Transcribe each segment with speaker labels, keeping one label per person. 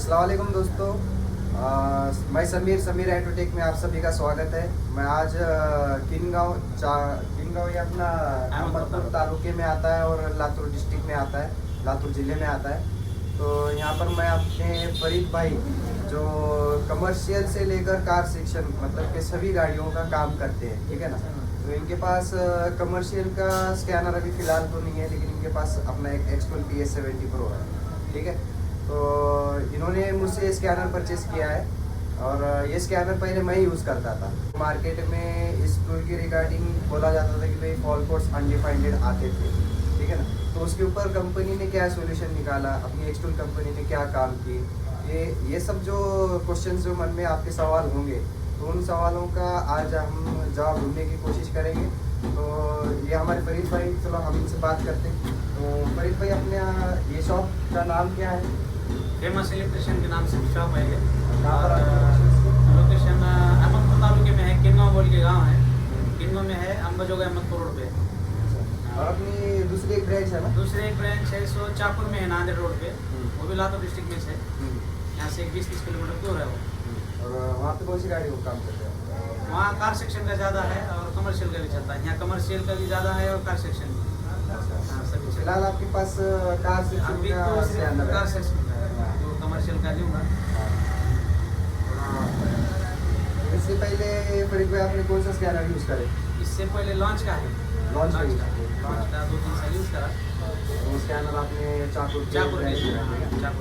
Speaker 1: अस्सलाम वालेकुम दोस्तों। मैं समीर एटोटेक में आप सभी का स्वागत है। मैं आज किनगांव ये अपना अहमदपुर तालुके में आता है और लातूर डिस्ट्रिक्ट में आता है, लातूर ज़िले में आता है। तो यहाँ पर मैं अपने फरीद भाई जो कमर्शियल से लेकर कार सेक्शन मतलब के सभी गाड़ियों का काम करते हैं, ठीक है ना। तो इनके पास कमर्शियल का स्कैनर अभी फ़िलहाल तो नहीं है, लेकिन इनके पास अपना एक X12 PS70 Pro है, ठीक है। तो इन्होंने मुझसे स्कैनर परचेज़ किया है और ये स्कैनर पहले मैं यूज़ करता था। मार्केट में इस टूल की रिगार्डिंग बोला जाता था कि भाई फॉल्ट कोड्स अनडिफाइंड आते थे, ठीक है ना। तो उसके ऊपर कंपनी ने क्या सोल्यूशन निकाला, अपनी X12 कंपनी ने क्या काम की, ये सब जो क्वेश्चन जो मन में आपके सवाल होंगे, तो उन सवालों का आज हम जवाब ढूंढने की कोशिश करेंगे। तो ये हमारे फरीद भाई, चलो हम इनसे बात करते हैं। तो फरीद भाई, अपने ये शॉप का नाम क्या है?
Speaker 2: फेमस इलेक्ट्रिशियन के नाम से शॉप है ये।
Speaker 1: कहाँ पर
Speaker 2: लोकेशन अहमदपुर तालुके में है, किनगांव बोल के गांव है। किनगांव में है, अम्बाजोगा अहमदपुर रोड पे।
Speaker 1: और अपनी दूसरी एक ब्रांच है ना?
Speaker 2: दूसरी एक ब्रांच है सो चापुर में है, नांदेड़ रोड पे। वो भी लातूर डिस्ट्रिक्ट में से, यहाँ से 20-30 किलोमीटर दूर है वो।
Speaker 1: और वहाँ पे कौन सी गाड़ी को काम करते हैं?
Speaker 2: वहाँ कार सेक्शन का ज़्यादा है और कमर्शियल का भी चलता है। यहाँ कमर्शियल का भी ज़्यादा है और कार सेक्शन भी। हाँ, सभी चलता
Speaker 1: फिलहाल आपके पास कार सेक्शन
Speaker 2: अभी
Speaker 1: का
Speaker 2: तो
Speaker 1: स्कैनर
Speaker 2: कार
Speaker 1: है।
Speaker 2: सेक्शन का है, तो कमर्शियल का लूँगा।
Speaker 1: इससे पहले फरीद भाई आपने कौन सा स्कैनर यूज़ करे?
Speaker 2: इससे पहले लॉन्च का है,
Speaker 1: लॉन्च का
Speaker 2: लॉन्च का 2-3 साल यूज़ करा।
Speaker 1: वो स्कैनर आपने चाकुर
Speaker 2: चापुर
Speaker 1: ब्रांच में है, ठीक है?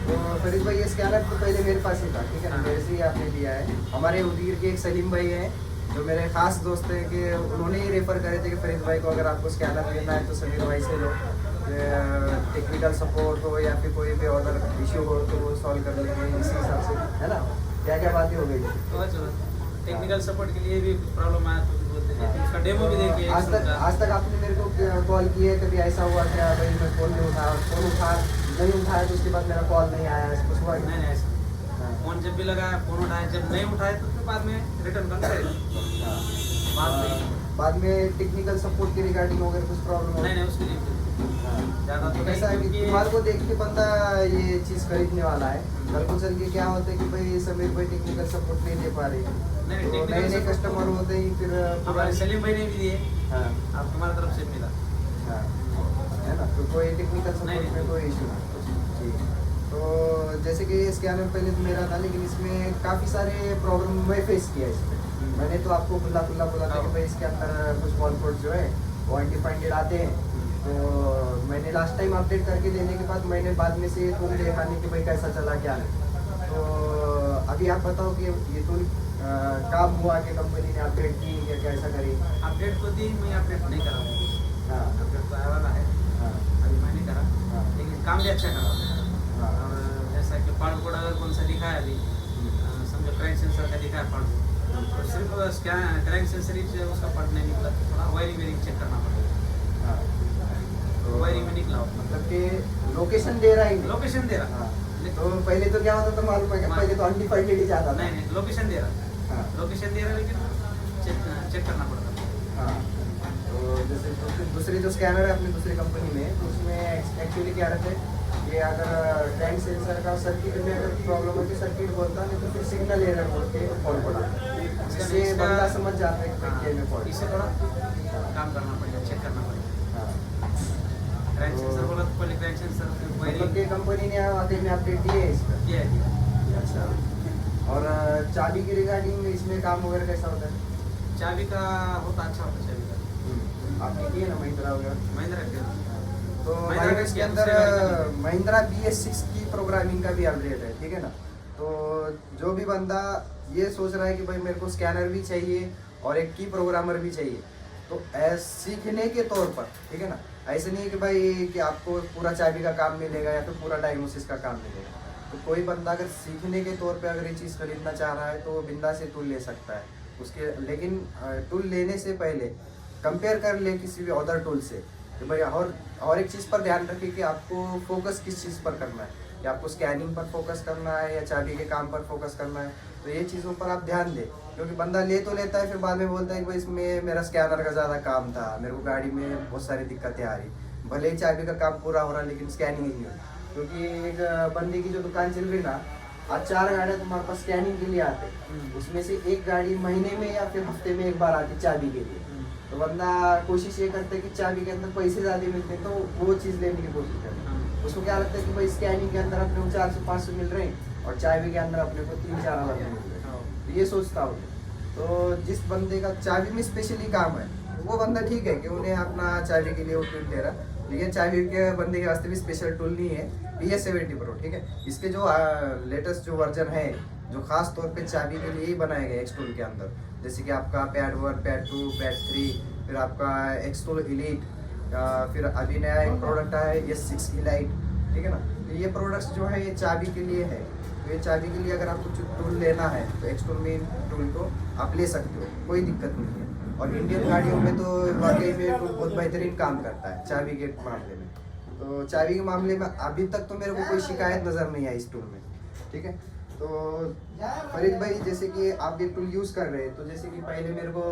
Speaker 1: तो फरीद भाई, ये स्कैनर तो पहले मेरे पास ही था, ठीक है ना।
Speaker 2: हाँ।
Speaker 1: मेरे से ही आपने लिया है। हमारे उदगीर के एक सलीम भाई हैं जो मेरे खास दोस्त हैं, कि उन्होंने ही रेफ़र करे थे कि फरीद भाई को अगर आपको स्कैनर लेना है तो समीर भाई से लो। टेक्निकल सपोर्ट हो या फिर कोई भी अदर इशू हो तो वो सॉल्व कर लेंगे इसी हिसाब से, है ना। क्या क्या बातें हो गई थी?
Speaker 2: तो चलो टेक्निकल सपोर्ट के लिए भी कुछ प्रॉब्लम आया तो बोलते थे, तो उसका डेमो भी देखिए।
Speaker 1: आज तक आपने मेरे को कॉल किया है? कभी ऐसा हुआ क्या भाई मैं फ़ोन नहीं उठाया, नहीं उठाया तो उसके बाद मेरा कॉल नहीं आया, ऐसा कुछ हुआ?
Speaker 2: नहीं नहीं ऐसा फ़ोन जब भी लगाया, फ़ोन उठाया, जब नहीं उठाए तो फिर बाद में रिटर्न कर करेगा।
Speaker 1: बाद में टेक्निकल सपोर्ट के रिगार्डिंग वगैरह कुछ प्रॉब्लम हो?
Speaker 2: नहीं नहीं उसके लिए ज़्यादा तो
Speaker 1: ऐसा है कि
Speaker 2: क्योंकि
Speaker 1: तुम्हारे को देख के बंदा ये चीज़ खरीदने वाला है, कल को चल के क्या होता है कि भाई समीर भाई टेक्निकल सपोर्ट नहीं दे पा रहे,
Speaker 2: नहीं,
Speaker 1: तो
Speaker 2: technical
Speaker 1: नए नए
Speaker 2: support
Speaker 1: कस्टमर
Speaker 2: तो
Speaker 1: होते ही फिर
Speaker 2: हमारे सलीम भाई ने भी दिए,
Speaker 1: हाँ
Speaker 2: अब तुम्हारी तरफ से मिला।
Speaker 1: हाँ, है ना। तो कोई टेक्निकल सपोर्ट
Speaker 2: नहीं,
Speaker 1: में कोई इशू नहीं, ठीक। तो जैसे कि स्कैनर पहले तो मेरा था, लेकिन इसमें काफ़ी सारे प्रॉब्लम मैं फेस किया इसमें। मैंने तो आपको खुला बोला था कि भाई इसके अंदर कुछ फॉल्ट कोड जो है वो अनडिफाइंड आते हैं। तो मैंने लास्ट टाइम अपडेट करके देने के बाद मैंने बाद में से टूल देखा नहीं कि भाई कैसा चला क्या नहीं। तो अभी आप बताओ कि ये टूल काम हुआ कि कंपनी ने अपडेट की या कैसा करी?
Speaker 2: अपडेट तो दी, मैं अपडेट नहीं करा हूँ।
Speaker 1: हाँ
Speaker 2: अपडेट तो आया वाला है,
Speaker 1: हाँ
Speaker 2: अभी मैं नहीं करा,
Speaker 1: हाँ
Speaker 2: लेकिन काम भी अच्छा करा।
Speaker 1: हाँ
Speaker 2: और जैसा कि पार्ट कोड अगर कौन सा लिखा है अभी, समझो क्रैंक सेंसर का लिखा है पार्ट कोड, तो सिर्फ क्रैंक सेंसर ही से उसका पार्ट नहीं निकला, थोड़ा वायरिंग चेक करना पड़ेगा।
Speaker 1: हाँ। तो
Speaker 2: वायरिंग में निकला हो,
Speaker 1: मतलब कि लोकेशन दे रहा है?
Speaker 2: लोकेशन दे रहा।
Speaker 1: हाँ। तो पहले तो क्या होता था मालूम है क्या? पहले तो अनडिफाइंड ही जाता था।
Speaker 2: नहीं नहीं लोकेशन दे रहा,
Speaker 1: हाँ
Speaker 2: लोकेशन दे रहा, लेकिन चेक करना पड़ता।
Speaker 1: हाँ। तो जैसे दूसरे जो स्कैनर है अपनी दूसरी कंपनी में, तो उसमें एक्चुअली क्या रहता है कि अगर टैंक सेंसर का सर्किट में अगर प्रॉब्लम होती है, सर्किट बोलता है, तो फिर सिग्नल एरर बोल के फॉल्ट पड़ा, जिससे बंदा समझ जाता है कि क्या में फॉल्ट।
Speaker 2: इससे थोड़ा काम करना पड़ेगा, चेक करना पड़ेगा।
Speaker 1: हाँ।
Speaker 2: क्रैंक सेंसर बोला तो पहले क्रैंक सेंसर
Speaker 1: मतलब
Speaker 2: वायरिंग
Speaker 1: कि कंपनी ने वाकई में अपडेट दिए है इसका?
Speaker 2: किया है।
Speaker 1: अच्छा। और चाबी की रिगार्डिंग इसमें काम वगैरह कैसा होता है?
Speaker 2: चाबी का होता अच्छा होता है, चाबी का
Speaker 1: आपने किए ना महिंद्रा वगैरह?
Speaker 2: महिंद्रा के।
Speaker 1: तो
Speaker 2: महिंद्रा
Speaker 1: भाई
Speaker 2: का
Speaker 1: इसके
Speaker 2: किया,
Speaker 1: अंदर
Speaker 2: दूसरे गाड़ी का
Speaker 1: महिंद्रा BS6 की प्रोग्रामिंग का भी अपडेट है, ठीक है ना। तो जो भी बंदा ये सोच रहा है कि भाई मेरे को स्कैनर भी चाहिए और एक की प्रोग्रामर भी चाहिए, तो सीखने के तौर पर, ठीक है ना, ऐसे नहीं है कि भाई कि आपको पूरा चाबी का काम मिलेगा या फिर पूरा डायग्नोसिस का काम मिलेगा। तो कोई बंदा अगर सीखने के तौर पे अगर ये चीज़ खरीदना चाह रहा है तो वो बिंदा से टूल ले सकता है उसके, लेकिन टूल लेने से पहले कंपेयर कर ले किसी भी अदर टूल से कि भाई और एक चीज़ पर ध्यान रखिए कि आपको फोकस किस चीज़ पर करना है, या आपको स्कैनिंग पर फोकस करना है या चाबी के काम पर फोकस करना है। तो ये चीज़ों पर आप ध्यान दें, क्योंकि बंदा ले तो लेता है, फिर बाद में बोलता है कि भाई इसमें मेरा स्कैनर का ज़्यादा काम था, मेरे को गाड़ी में बहुत सारी दिक्कतें आ रही, भले ही चाबी का काम पूरा हो रहा लेकिन स्कैनिंग ही नहीं होती। क्योंकि एक बंदे की जो दुकान चल रही ना, आज 4 गाड़ियाँ तुम्हारे पास स्कैनिंग के लिए आते हैं, उसमें से एक गाड़ी महीने में या फिर हफ्ते में एक बार आती चाबी के लिए। तो बंदा कोशिश ये करता है कि चाबी के अंदर पैसे ज़्यादा मिलते हैं तो वो चीज़ लेने की कोशिश करता है। उसको क्या लगता है कि भाई स्कैनिंग के अंदर अपने को 400-500 मिल रहे हैं और चाबी के अंदर अपने को 3-4 हज़ार मिल रहे हैं, तो ये सोचता हूँ। तो जिस बंदे का चाबी में स्पेशली काम है वो बंदा ठीक है कि उन्हें अपना चाबी के लिए वो टूल ले रहा, लेकिन चाबी के बंदे के वास्ते भी स्पेशल टूल नहीं है PS70 Pro, ठीक है। इसके जो लेटेस्ट जो वर्जन है, जो खास तौर पे चाबी के लिए ही बनाए गए एक्स टूल के अंदर, जैसे कि आपका पैड 1, पैड 2, पैड 3, फिर आपका एक्स टूल इलीट, फिर अभी नया एक प्रोडक्ट आया है S6 इलाइट, ठीक है ना। तो ये प्रोडक्ट्स जो है ये चाबी के लिए है। तो ये चाबी के लिए अगर आपको टूल लेना है तो एक्स टूल में टूल को आप ले सकते हो, कोई दिक्कत नहीं है। और इंडियन गाड़ियों में तो वाकई में टूल बहुत बेहतरीन काम करता है चाबी के मामले में। तो चाबी के मामले में अभी तक तो मेरे को कोई शिकायत नज़र नहीं आई इस टूल में, ठीक है। तो फरीद भाई, जैसे कि आप ये टूल यूज़ कर रहे हैं, तो जैसे कि पहले मेरे को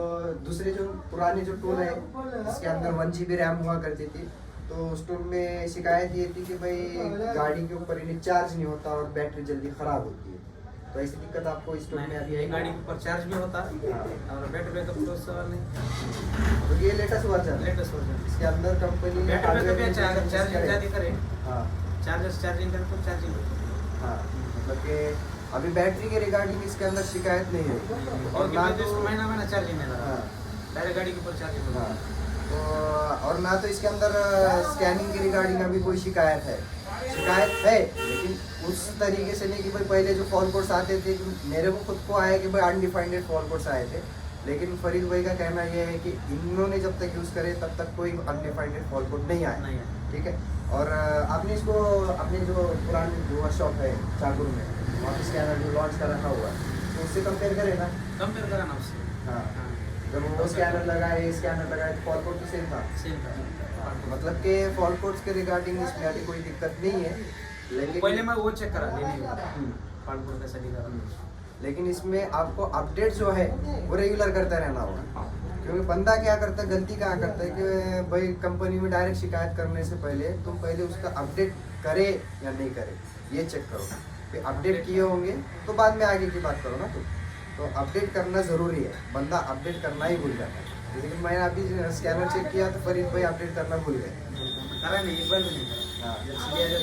Speaker 1: दूसरे जो पुराने जो टूल है इसके अंदर 1 GB रैम हुआ करती थी, तो उस टूल में शिकायत ये थी कि भाई गाड़ी के ऊपर इन्हें चार्ज नहीं होता और बैटरी जल्दी ख़राब होती है। तो ऐसी दिक्कत आपको इस टूल में अभी आई?
Speaker 2: गाड़ी के ऊपर चार्ज भी होता है और बैटरी बैकअप तो सवाल नहीं।
Speaker 1: तो ये लेटेस्ट वर्जन इसके अंदर कंपनी ने
Speaker 2: चार्जिंग करे,
Speaker 1: हाँ
Speaker 2: चार्जिंग करे तो चार्जिंग
Speaker 1: हाँ, मतलब कि अभी बैटरी के रिगार्डिंग इसके अंदर शिकायत नहीं है। और ना तो
Speaker 2: महीना चार्जिंग नहीं लगा,
Speaker 1: हाँ
Speaker 2: डायरेक्ट गाड़ी के ऊपर चार्जिंग होगा।
Speaker 1: हाँ, तो और ना तो इसके अंदर स्कैनिंग की रिगार्डिंग अभी कोई शिकायत है लेकिन उस तरीके से नहीं कि भाई पहले जो फॉल कोड्स आते थे, मेरे को खुद को आया कि भाई अनडिफाइंड फॉल कोड्स आए थे, लेकिन फरीद भाई का कहना यह है कि इन्होंने जब तक यूज़ करे तब तक कोई अनडिफाइंड फॉल कोड नहीं आया, ठीक है। और आपने इसको अपने जो पुराने जो वर्कशॉप है चाकुर में, वहाँ स्कैनर जो लॉन्च कर रखा हुआ है, तो उससे कंपेयर करें ना,
Speaker 2: कंपेयर करा ना उससे।
Speaker 1: हाँ, जब वो स्कैनर लगाए तो फॉल कोड तो सेम था। मतलब कि फॉल कोड्स के रिगार्डिंग इसमें अभी कोई दिक्कत नहीं है, लेकिन
Speaker 2: पहले मैं वो चेक करा लेने फॉल कोड कैसा दिखा,
Speaker 1: लेकिन इसमें आपको अपडेट जो है वो रेगुलर करता रहना होगा। क्योंकि बंदा क्या करता है, गलती कहाँ करता है कि भाई कंपनी में डायरेक्ट शिकायत करने से पहले तुम पहले उसका अपडेट करे या नहीं करे ये चेक करो। फिर अपडेट किए होंगे तो बाद में आगे की बात करो ना तुम। तो अपडेट करना ज़रूरी है, बंदा अपडेट करना ही भूल जाता है। जैसे कि मैंने अभी स्कैनर चेक किया तो फरीद भाई अपडेट करना भूल गए।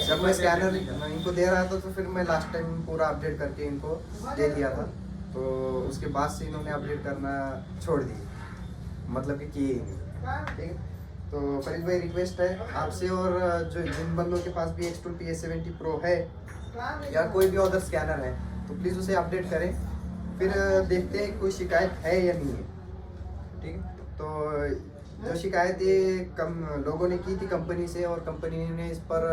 Speaker 1: जब मैं स्कैनर इनको दे रहा था तो फिर मैं लास्ट टाइम पूरा अपडेट करके इनको दे दिया था, तो उसके बाद से इन्होंने अपडेट करना छोड़ दी, मतलब कि किए ही नहीं, ठीक है। तो फरीद भाई रिक्वेस्ट है आपसे, और जो जिन बंदों के पास भी एक्स टूल PS70 Pro है या कोई भी अदर स्कैनर है तो प्लीज़ उसे अपडेट करें, फिर देखते हैं कोई शिकायत है या नहीं है, ठीक है। तो जो शिकायत ये लोगों ने की थी कंपनी से और कंपनी ने इस पर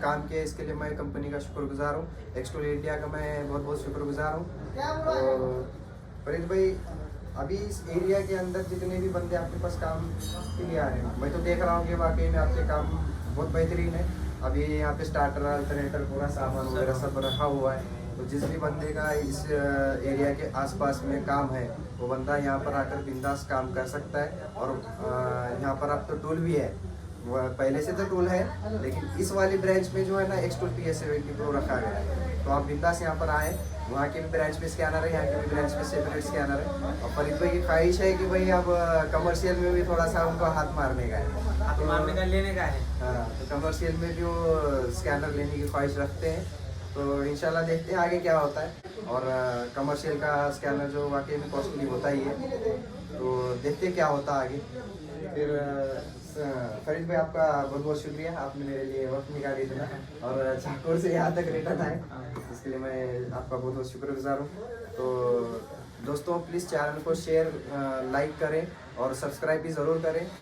Speaker 1: काम किया, इसके लिए मैं कंपनी का शुक्रगुजार हूँ, एक्स टूल इंडिया का मैं बहुत बहुत शुक्रगुजार हूँ। तो फरीद भाई, अभी इस एरिया के अंदर जितने भी बंदे आपके पास काम के लिए आ रहे हैं, मैं तो देख रहा हूँ कि वाकई में आपके काम बहुत बेहतरीन है। अभी यहाँ पे स्टार्टर, अल्टरनेटर, पूरा सामान वगैरह सब रखा हुआ है। तो जिस भी बंदे का इस एरिया के आसपास में काम है वो बंदा यहाँ पर आकर बिंदास काम कर सकता है। और यहाँ पर अब तो टूल भी है, पहले से तो टूल है, लेकिन इस वाली ब्रांच में जो है ना एक्स टूल PS70 Pro रखा गया है। तो आप बिंदास यहाँ पर आए, वहाँ के भी ब्रांच में स्कैनर है, यहाँ के भी ब्रांच में सेपरेट स्कैनर है। और फरीद भाई की ख्वाहिश है कि भाई अब कमर्शियल में भी थोड़ा सा उनको हाथ मारने का है,
Speaker 2: हाथ मारने का, लेने का है।
Speaker 1: हाँ, तो कमर्शियल में भी वो स्कैनर लेने की ख्वाहिश रखते हैं। तो इंशाल्लाह देखते हैं आगे क्या होता है। और कमर्शियल का स्कैनर जो वाकई में कॉस्टली होता ही है, तो देखते हैं क्या होता है आगे। फिर फरीद भाई, आपका बहुत बहुत शुक्रिया, आपने मेरे लिए वक्त निकाली इतना और चाकोर से यहाँ तक रिटर्न आए, इसके लिए मैं आपका बहुत बहुत शुक्रगुजार हूँ। तो दोस्तों, प्लीज़ चैनल को शेयर, लाइक करें और सब्सक्राइब भी ज़रूर करें।